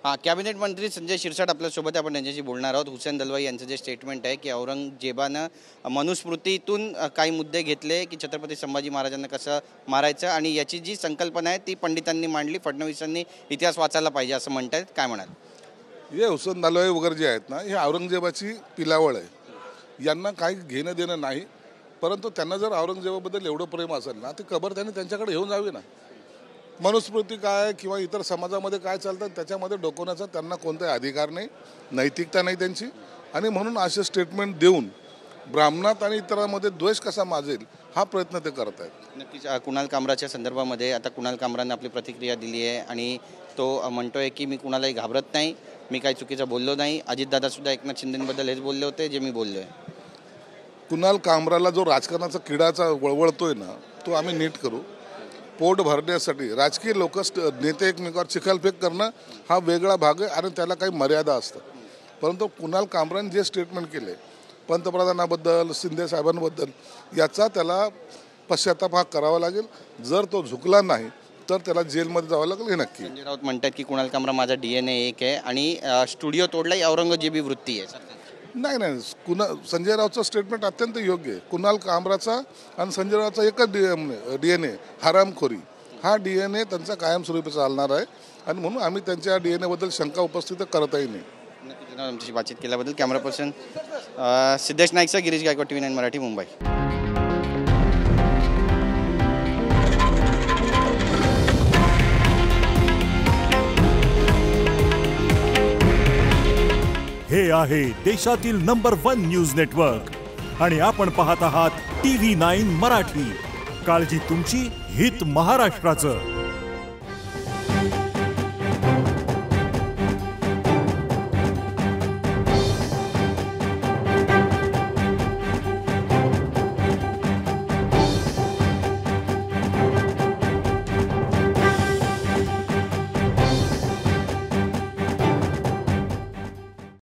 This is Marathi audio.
हां, कॅबिनेट मंत्री संजय शिरसाट आपल्यासोबत आहे. आपण त्यांच्याशी बोलणार आहोत. हुसेन दलवाई यांचं जे स्टेटमेंट आहे की औरंगजेबानं मनुस्मृतीतून काही मुद्दे घेतले की छत्रपती संभाजी महाराजांना कसं मारायचं आणि याची जी संकल्पना आहे ती पंडितांनी मांडली. फडणवीसांनी इतिहास वाचायला पाहिजे असं म्हणतायत. काय म्हणाल? हे हुसेन दलवाई वगैरे जे आहेत ना, हे औरंगजेबाची पिलावळ आहे. यांना काही घेणं देणं नाही. परंतु त्यांना जर औरंगजेबाबद्दल एवढं प्रेम असेल ना, ती कबर त्यांनी त्यांच्याकडे घेऊन जावी ना. मनुस्मृती काय किंवा इतर समाजामध्ये काय चालतं त्याच्यामध्ये डोकवण्याचा त्यांना कोणताही अधिकार नाही, नैतिकता नाही त्यांची. आणि म्हणून असे स्टेटमेंट देऊन ब्राह्मणात आणि इतरांमध्ये द्वेष कसा माजेल हा प्रयत्न ते करत आहेत. नक्कीच. कुणाल कामराच्या संदर्भामध्ये आता कुणाल कामराने आपली प्रतिक्रिया दिली आहे आणि तो म्हणतोय की मी कुणालाही घाबरत नाही, मी काही चुकीचं बोललो नाही. अजितदादासुद्धा एकनाथ शिंदेबद्दल हेच बोलले होते जे मी बोललो आहे. कुणाल कामराला जो राजकारणाचा किडाचा वळवळतोय ना, तो आम्ही नीट करू. पोट भरण्यासाठी राजकीय लोक नेते एकमेकावर चिखलफेक करणं हा वेगळा भाग आहे आणि त्याला काही मर्यादा असतात. परंतु कुणाल कामराने जे स्टेटमेंट केले पंतप्रधानाबद्दल, शिंदे साहेबांबद्दल, याचा त्याला पश्चाताप करावा लागेल. जर तो झुकला नाही तर त्याला जेलमध्ये जावं लागेल, हे नक्की. संजय राऊत म्हणतात की कुणाल कामरा माझा DNA एक आहे आणि स्टुडिओ तोडलाही औरंगजेबी वृत्ती आहे. नाही, संजय राऊतचं स्टेटमेंट अत्यंत योग्य आहे. कुणाल कामराचा आणि संजय राऊतचा एकच DNA हरामखोरी, हा DNA त्यांचा कायमस्वरूपी चालणार आहे आणि म्हणून आम्ही त्यांच्या DNA बद्दल शंका उपस्थित करतही नाही. नक्कीच. आमच्याशी बातचीत केल्याबद्दल. कॅमेरा पर्सन सिद्धेश नाईकचा, गिरीश गायकवाड, TV9 मराठी, मुंबई. हे आहे देशातील नंबर 1 न्यूज नेटवर्क आणि आपण पाहत आहात TV9 मराठी. काळजी तुमची, हित महाराष्ट्राचं.